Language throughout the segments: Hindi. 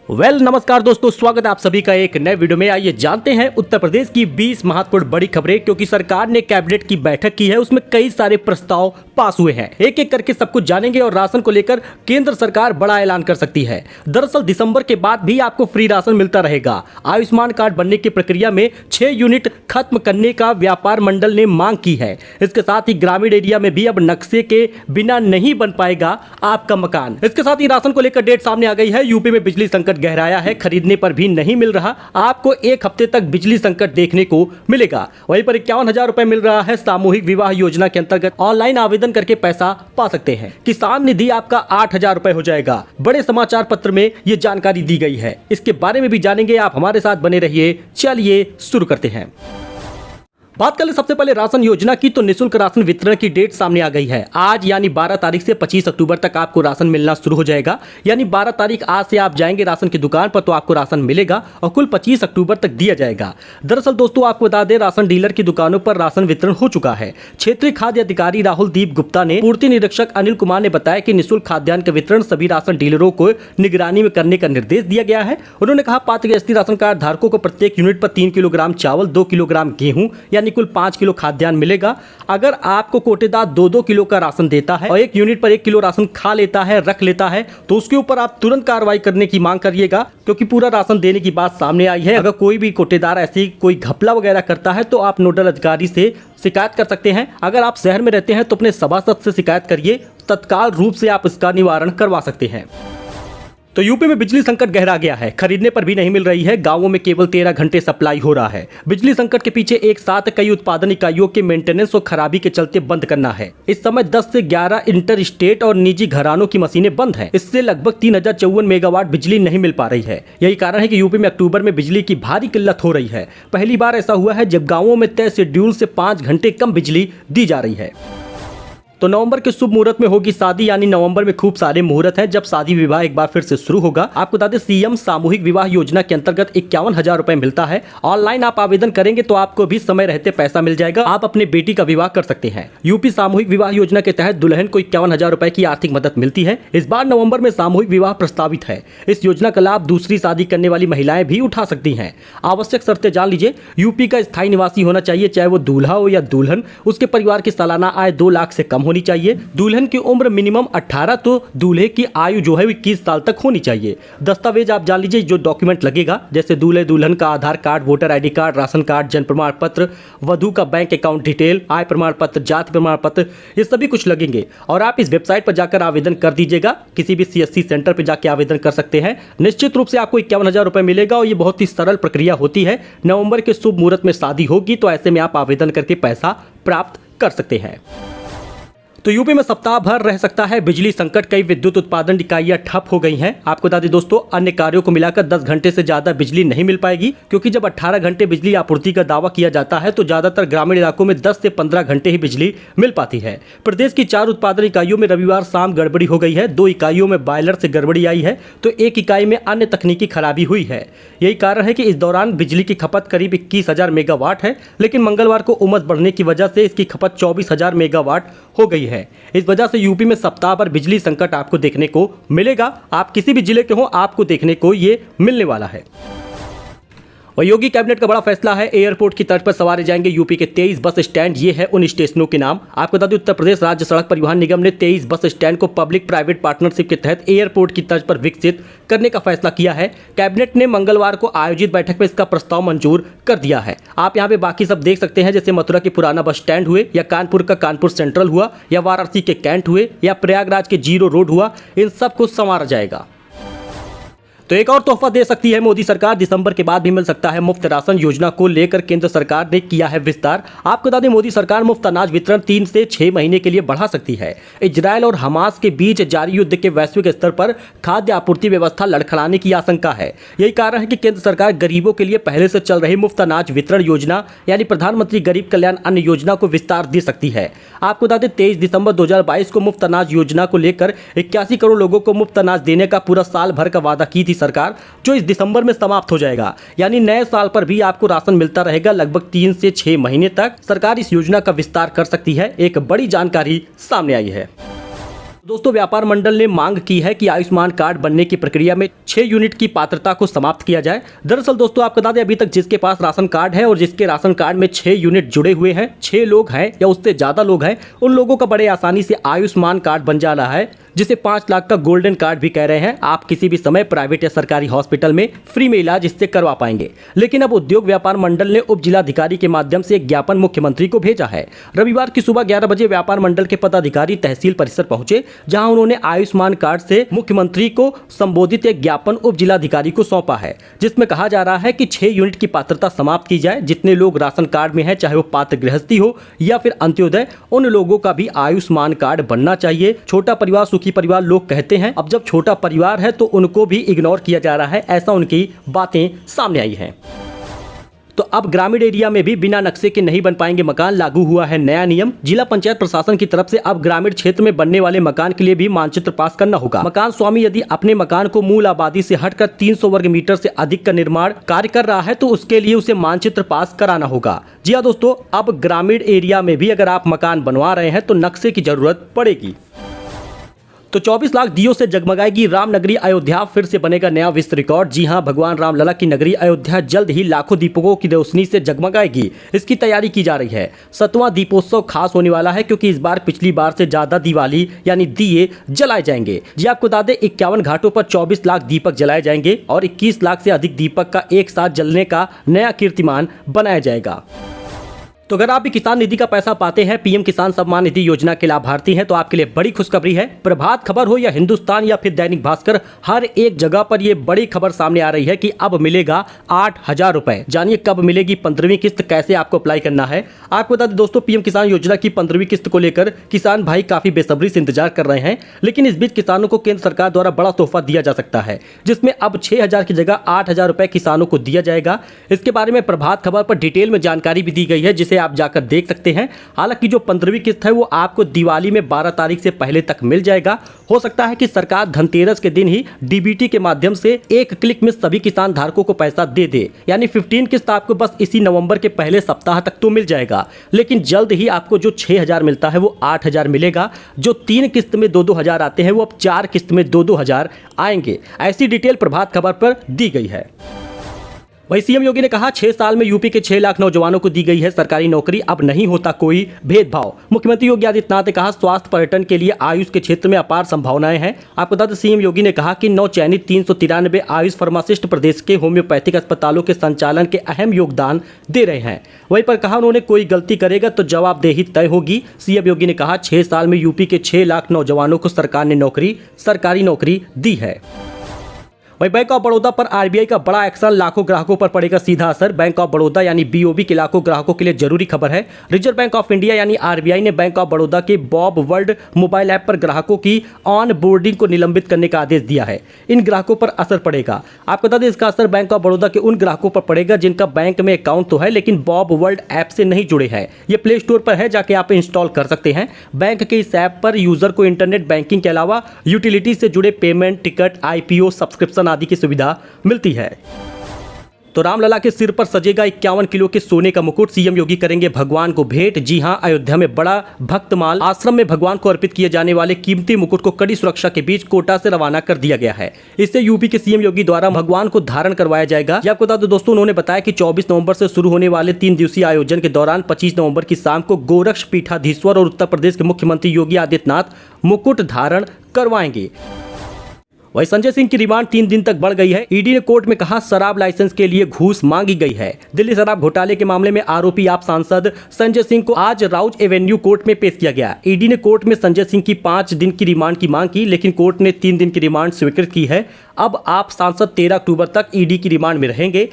नमस्कार दोस्तों, स्वागत है आप सभी का एक नए वीडियो में। आइए जानते हैं उत्तर प्रदेश की 20 महत्वपूर्ण बड़ी खबरें, क्योंकि सरकार ने कैबिनेट की बैठक की है, उसमें कई सारे प्रस्ताव पास हुए हैं। एक एक करके सब कुछ जानेंगे और राशन को लेकर केंद्र सरकार बड़ा ऐलान कर सकती है। दरअसल दिसंबर के बाद भी आपको फ्री राशन मिलता रहेगा। आयुष्मान कार्ड बनने की प्रक्रिया में 6 यूनिट खत्म करने का व्यापार मंडल ने मांग की है। इसके साथ ही ग्रामीण एरिया में भी अब नक्शे के बिना नहीं बन पाएगा आपका मकान। इसके साथ ही राशन को लेकर डेट सामने आ गई है। यूपी में बिजली संकट गहराया है, खरीदने पर भी नहीं मिल रहा। आपको एक हफ्ते तक बिजली संकट देखने को मिलेगा। वहीं पर 51,000 रुपए मिल रहा है। सामूहिक विवाह योजना के अंतर्गत ऑनलाइन आवेदन करके पैसा पा सकते हैं। किसान निधि आपका 8,000 रुपए हो जाएगा। बड़े समाचार पत्र में यह जानकारी दी गई है। इसके बारे में भी जानेंगे, आप हमारे साथ बने रहिए। चलिए शुरू करते हैं। बात करें सबसे पहले राशन योजना की, तो निःशुल्क राशन वितरण की डेट सामने आ गई है। आज यानी 12 तारीख से 25 अक्टूबर तक आपको राशन मिलना शुरू हो जाएगा। यानी 12 तारीख आज से आप जाएंगे राशन की दुकान पर तो आपको राशन मिलेगा और कुल 25 अक्टूबर तक दिया जाएगा। दरअसल दोस्तों आपको बता दें, राशन डीलर की दुकानों पर राशन वितरण हो चुका है। क्षेत्रीय खाद्य अधिकारी राहुल दीप गुप्ता ने पूर्ति निरीक्षक अनिल कुमार ने बताया कि निःशुल्क खाद्यान्न का वितरण सभी राशन डीलरों को निगरानी में करने का निर्देश दिया गया है। उन्होंने कहा, पात्र एसटी राशन कार्ड धारकों को प्रत्येक यूनिट पर 3 किलोग्राम चावल, 2 किलोग्राम गेहूं यानी कुल 5 किलो खाद्यान्न मिलेगा। अगर आपको कोटेदार 2-2 किलो का राशन देता है और एक यूनिट पर 1 किलो राशन खा लेता है, रख लेता है, तो उसके ऊपर आप तुरंत कार्रवाई करने की मांग करिएगा, क्योंकि पूरा राशन देने की बात सामने आई है। अगर कोई भी कोटेदार ऐसी कोई घपला वगैरह करता है तो आप नोडल अधिकारी से शिकायत कर सकते हैं। अगर आप शहर में रहते हैं तो अपने सभासद से शिकायत करिए, तत्काल रूप से आप इसका निवारण करवा सकते हैं। तो यूपी में बिजली संकट गहरा गया है। खरीदने पर भी नहीं मिल रही है। गांवों में केवल 13 घंटे सप्लाई हो रहा है। बिजली संकट के पीछे एक साथ कई उत्पादन इकाइयों के मेंटेनेंस और खराबी के चलते बंद करना है। इस समय 10 से 11 इंटर स्टेट और निजी घरानों की मशीनें बंद हैं। इससे लगभग 3054 मेगावाट बिजली नहीं मिल पा रही है। यही कारण है कि यूपी में अक्टूबर में बिजली की भारी किल्लत हो रही है। पहली बार ऐसा हुआ है जब गाँवों में तय शेड्यूल से 5 घंटे कम बिजली दी जा रही है। तो नवंबर के शुभ मुहूर्त में होगी शादी, यानी नवंबर में खूब सारे मुहूर्त हैं जब शादी विवाह एक बार फिर से शुरू होगा। आपको बता दें, सीएम सामूहिक विवाह योजना के अंतर्गत 51,000 रुपए मिलता है। ऑनलाइन आप आवेदन करेंगे तो आपको भी समय रहते पैसा मिल जाएगा। आप अपने बेटी का विवाह कर सकते हैं। यूपी सामूहिक विवाह योजना के तहत दुल्हन को 51,000 रुपए की आर्थिक मदद मिलती है। इस बार नवंबर में सामूहिक विवाह प्रस्तावित है। इस योजना का लाभ दूसरी शादी करने वाली महिलाएं भी उठा सकती हैं। आवश्यक शर्तें जान लीजिए। यूपी का स्थायी निवासी होना चाहिए, चाहे वो दूल्हा हो या दुल्हन। उसके परिवार की सालाना आय 2 लाख से कम होनी चाहिए। दुल्हन की उम्र मिनिमम 18, तो दूल्हे की आयु जो है 21 साल तक होनी चाहिए। दस्तावेज आप जान लीजिए जो डॉक्यूमेंट लगेगा, जैसे दूल्हे दुल्हन का Aadhaar card, voter ID card, ration card, जन्म प्रमाण पत्र, वधू का बैंक अकाउंट डिटेल, आय प्रमाण पत्र, जाति प्रमाण पत्र, ये सभी कुछ लगेंगे। और आप इस वेबसाइट पर जाकर आवेदन कर दीजिएगा। किसी भी CSC सेंटर पर जाकर आवेदन कर सकते हैं। निश्चित रूप से आपको 51,000 रुपए मिलेगा और ये बहुत ही सरल प्रक्रिया होती है। नवंबर के शुभ मुहूर्त में शादी होगी तो ऐसे में आप आवेदन करके पैसा प्राप्त कर सकते हैं। तो यूपी में सप्ताह भर रह सकता है बिजली संकट। कई विद्युत उत्पादन इकाइयां ठप हो गई हैं। आपको बता दें दोस्तों, अन्य कार्यों को मिलाकर 10 घंटे से ज्यादा बिजली नहीं मिल पाएगी, क्योंकि जब 18 घंटे बिजली आपूर्ति का दावा किया जाता है तो ज्यादातर ग्रामीण इलाकों में 10 से 15 घंटे ही बिजली मिल पाती है। प्रदेश की 4 उत्पादन इकाइयों में रविवार शाम गड़बड़ी हो गई है। 2 इकाइयों में बॉयलर से गड़बड़ी आई है तो एक इकाई में अन्य तकनीकी खराबी हुई है। यही कारण है कि इस दौरान बिजली की खपत करीब 21,000 मेगावाट है, लेकिन मंगलवार को उमस बढ़ने की वजह से इसकी खपत 24,000 मेगावाट हो गई है। इस वजह से यूपी में सप्ताह भर बिजली संकट आपको देखने को मिलेगा। आप किसी भी जिले के हो, आपको देखने को ये मिलने वाला है। और योगी कैबिनेट का बड़ा फैसला है। एयरपोर्ट की तर्ज पर सवारे जाएंगे यूपी के 23 बस स्टैंड। ये है उन स्टेशनों के नाम। आपको बता दें, उत्तर प्रदेश राज्य सड़क परिवहन निगम ने 23 बस स्टैंड को पब्लिक प्राइवेट पार्टनरशिप के तहत एयरपोर्ट की तर्ज पर विकसित करने का फैसला किया है। कैबिनेट ने मंगलवार को आयोजित बैठक में इसका प्रस्ताव मंजूर कर दिया है। आप यहाँ पे बाकी सब देख सकते हैं, जैसे मथुरा के पुराना बस स्टैंड हुए, या कानपुर का कानपुर सेंट्रल हुआ, या वाराणसी के कैंट हुए, या प्रयागराज के जीरो रोड हुआ। इन सबको संवारा जाएगा। तो एक और तोहफा दे सकती है मोदी सरकार। दिसंबर के बाद भी मिल सकता है मुफ्त राशन। योजना को लेकर केंद्र सरकार ने किया है विस्तार। आपको बता दें, मोदी सरकार मुफ्त अनाज वितरण 3 से 6 महीने के लिए बढ़ा सकती है। इजरायल और हमास के बीच जारी युद्ध के वैश्विक स्तर पर खाद्य आपूर्ति व्यवस्था लड़खड़ाने की आशंका है। यही कारण है कि केंद्र सरकार गरीबों के लिए पहले से चल रही मुफ्त अनाज वितरण योजना यानी प्रधानमंत्री गरीब कल्याण अन्न योजना को विस्तार दे सकती है। आपको बता दें, 23 दिसंबर 2022 को मुफ्त अनाज योजना को लेकर 81 करोड़ लोगों को मुफ्त अनाज देने का पूरा साल भर का वादा की थी सरकार, जो इस दिसंबर में समाप्त हो जाएगा। यानी नए साल पर भी आपको राशन मिलता रहेगा लगभग 3 से 6 महीने तक। सरकार इस योजना का विस्तार कर सकती है। एक बड़ी जानकारी सामने आई है। दोस्तों, व्यापार मंडल ने मांग की है कि आयुष्मान कार्ड बनने की प्रक्रिया में 6 यूनिट की पात्रता को समाप्त किया जाए। दरअसल दोस्तों, आपको बता दें, अभी तक जिसके पास राशन कार्ड है और जिसके राशन कार्ड में 6 यूनिट जुड़े हुए हैं, 6 लोग हैं या उससे ज्यादा लोग हैं, उन लोगों का बड़े आसानी से आयुष्मान कार्ड बन जा रहा है, जिसे 5 लाख का गोल्डन कार्ड भी कह रहे हैं। आप किसी भी समय प्राइवेट या सरकारी हॉस्पिटल में फ्री में इलाज इससे करवा पाएंगे। लेकिन अब उद्योग व्यापार मंडल ने उप जिलाधिकारी के माध्यम से एक ज्ञापन मुख्यमंत्री को भेजा है। रविवार की सुबह 11 बजे व्यापार मंडल के पदाधिकारी तहसील परिसर पहुंचे, जहां उन्होंने आयुष्मान कार्ड से मुख्यमंत्री को संबोधित एक ज्ञापन उप जिलाधिकारी को सौंपा है, जिसमें कहा जा रहा है कि 6 यूनिट की पात्रता समाप्त की जाए। जितने लोग राशन कार्ड में हैं, चाहे वो पात्र गृहस्थी हो या फिर अंत्योदय, उन लोगों का भी आयुष्मान कार्ड बनना चाहिए। छोटा परिवार सुखी परिवार लोग कहते हैं, अब जब छोटा परिवार है तो उनको भी इग्नोर किया जा रहा है, ऐसा उनकी बातें सामने आई हैं। तो अब ग्रामीण एरिया में भी बिना नक्शे के नहीं बन पाएंगे मकान, लागू हुआ है नया नियम। जिला पंचायत प्रशासन की तरफ से अब ग्रामीण क्षेत्र में बनने वाले मकान के लिए भी मानचित्र पास करना होगा। मकान स्वामी यदि अपने मकान को मूल आबादी से हटकर 300 वर्ग मीटर से अधिक का निर्माण कार्य कर रहा है तो उसके लिए उसे मानचित्र पास कराना होगा। जी हाँ दोस्तों, अब ग्रामीण एरिया में भी अगर आप मकान बनवा रहे हैं तो नक्शे की जरूरत पड़ेगी। तो 24 लाख दियों से जगमगाएगी रामनगरी अयोध्या, फिर से बनेगा नया विश्व रिकॉर्ड। जी हां, भगवान रामलला की नगरी अयोध्या जल्द ही लाखों दीपकों की रोशनी से जगमगाएगी। इसकी तैयारी की जा रही है। 7वां दीपोत्सव खास होने वाला है, क्योंकि इस बार पिछली बार से ज्यादा दिवाली यानी दिए जलाए जाएंगे। जी आपको बता दें, 51 घाटों पर 24 लाख दीपक जलाए जाएंगे और 21 लाख से अधिक दीपक का एक साथ जलने का नया कीर्तिमान बनाया जाएगा। तो अगर आप भी किसान निधि का पैसा पाते हैं, पीएम किसान सम्मान निधि योजना के लाभार्थी हैं, तो आपके लिए बड़ी खुशखबरी है। प्रभात खबर हो या हिंदुस्तान या फिर दैनिक भास्कर, हर एक जगह पर यह बड़ी खबर सामने आ रही है कि अब मिलेगा 8,000 रुपए। जानिए कब मिलेगी 15वीं किस्त, कैसे आपको अप्लाई करना है। आपको बता दें दोस्तों, पीएम किसान योजना की 15वीं किस्त को लेकर किसान भाई काफी बेसब्री से इंतजार कर रहे हैं। लेकिन इस बीच किसानों को केंद्र सरकार द्वारा बड़ा तोहफा दिया जा सकता है, जिसमें अब 6,000 की जगह 8,000 रुपए किसानों को दिया जाएगा। इसके बारे में प्रभात खबर पर डिटेल में जानकारी भी दी गई है, जिसे आप जाकर देख सकते हैं। हालांकि जो 15वीं किस्त है वो आपको दिवाली में 12 तारीख से पहले तक मिल जाएगा। हो सकता है कि सरकार धनतेरस के दिन ही डीबीटी के माध्यम से एक क्लिक में सभी किसान धारकों को पैसा दे दे, यानी 15 किस्त आपको बस इसी नवंबर के पहले सप्ताह तक तो मिल जाएगा। लेकिन जल्द ही आपको जो 6,000 मिलता है वो 8,000 मिलेगा। जो 3 किस्त में 2-2 हजार आते हैं वो अब 4 किस्त में 2-2 हजार आएंगे। ऐसी डिटेल प्रभात खबर पर दी गई है। वहीं सीएम योगी ने कहा, 6 साल में यूपी के 6 लाख नौजवानों को दी गई है सरकारी नौकरी, अब नहीं होता कोई भेदभाव। मुख्यमंत्री योगी आदित्यनाथ ने कहा, स्वास्थ्य पर्यटन के लिए आयुष के क्षेत्र में अपार संभावनाएं हैं। आपको बता दें, सीएम योगी ने कहा कि 9 चयनित 393 आयुष फार्मासिस्ट प्रदेश के होम्योपैथिक अस्पतालों के संचालन के अहम योगदान दे रहे हैं। वहीं पर कहा उन्होंने, कोई गलती करेगा तो जवाबदेही तय होगी। सीएम योगी ने कहा, 6 साल में यूपी के 6 लाख नौजवानों को सरकार ने सरकारी नौकरी दी है। वहीं बैंक ऑफ बड़ौदा पर आरबीआई का बड़ा एक्शन, लाखों ग्राहकों पर पड़ेगा सीधा असर। बैंक ऑफ बड़ौदा यानी बीओबी के लाखों ग्राहकों के लिए जरूरी खबर है। रिजर्व बैंक ऑफ इंडिया यानी आरबीआई ने बैंक ऑफ बड़ौदा के बॉब वर्ल्ड मोबाइल ऐप पर ग्राहकों की ऑन बोर्डिंग को निलंबित करने का आदेश दिया है। इन ग्राहकों पर असर पड़ेगा। आपको बता दें, इसका असर बैंक ऑफ बड़ौदा के उन ग्राहकों पर पड़ेगा जिनका बैंक में अकाउंट तो है लेकिन बॉब वर्ल्ड ऐप से नहीं जुड़े हैं। ये प्ले स्टोर पर है, जाके आप इंस्टॉल कर सकते हैं। बैंक के इस ऐप पर यूजर को इंटरनेट बैंकिंग के अलावा यूटिलिटी से जुड़े पेमेंट, टिकट, आईपीओ, सब्सक्रिप्शन आदि की सुविधा मिलती है। तो रामलला के सिर पर सजेगा 51 किलो के सोने का मुकुट, सीएम योगी करेंगे भगवान को भेंट। जी हां, अयोध्या में बड़ा भक्तमाल आश्रम में भगवान को अर्पित किए जाने वाले कीमती मुकुट को कड़ी सुरक्षा के बीच कोटा से रवाना कर दिया गया है। इससे यूपी के सीएम योगी द्वारा भगवान को धारण करवाया जाएगा। आपको बता दो दोस्तों, उन्होंने बताया कि 24 नवंबर से शुरू होने वाले 3 दिवसीय आयोजन के दौरान 25 नवंबर की शाम को गोरक्ष पीठाधीश्वर और उत्तर प्रदेश के मुख्यमंत्री योगी आदित्यनाथ मुकुट धारण करवाएंगे। वहीं संजय सिंह की रिमांड 3 दिन तक बढ़ गई है। ईडी ने कोर्ट में कहा, शराब लाइसेंस के लिए घूस मांगी गई है। दिल्ली शराब घोटाले के मामले में आरोपी आप सांसद संजय सिंह को आज राउज एवेन्यू कोर्ट में पेश किया गया। ईडी ने कोर्ट में संजय सिंह की 5 दिन की रिमांड की मांग की, लेकिन कोर्ट ने 3 दिन की रिमांड स्वीकृत की है। अब आप सांसद 13 अक्टूबर तक ईडी की रिमांड में रहेंगे।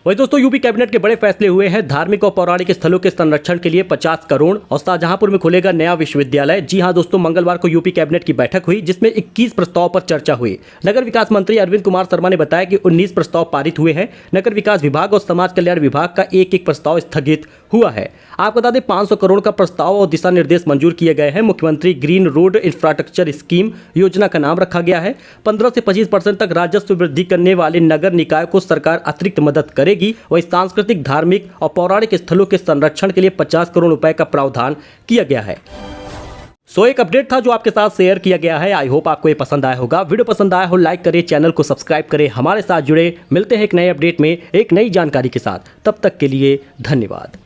वही दोस्तों, यूपी कैबिनेट के बड़े फैसले हुए हैं। धार्मिक और पौराणिक स्थलों के संरक्षण के लिए 50 करोड़ और शाहजहांपुर में खुलेगा नया विश्वविद्यालय। जी हां दोस्तों, मंगलवार को यूपी कैबिनेट की बैठक हुई, जिसमें 21 प्रस्ताव पर चर्चा हुई। नगर विकास मंत्री अरविंद कुमार शर्मा ने बताया कि 19 प्रस्ताव पारित हुए हैं। नगर विकास विभाग और समाज कल्याण विभाग का एक प्रस्ताव स्थगित हुआ है। आपको बता दें, 500 करोड़ का प्रस्ताव और दिशा निर्देश मंजूर किए गए हैं। मुख्यमंत्री ग्रीन रोड इंफ्रास्ट्रक्चर स्कीम योजना का नाम रखा गया है। 15 से 25% तक राजस्व वृद्धि करने वाले नगर निकाय को सरकार अतिरिक्त मदद करेगी। वही सांस्कृतिक, धार्मिक और पौराणिक स्थलों के संरक्षण के लिए 50 करोड़ रुपए का प्रावधान किया गया है। सो एक अपडेट था जो आपके साथ शेयर किया गया है। आई होप आपको ये पसंद आया होगा। वीडियो पसंद आया हो लाइक करें, चैनल को सब्सक्राइब करें, हमारे साथ जुड़े। मिलते हैं एक नए अपडेट में एक नई जानकारी के साथ। तब तक के लिए धन्यवाद।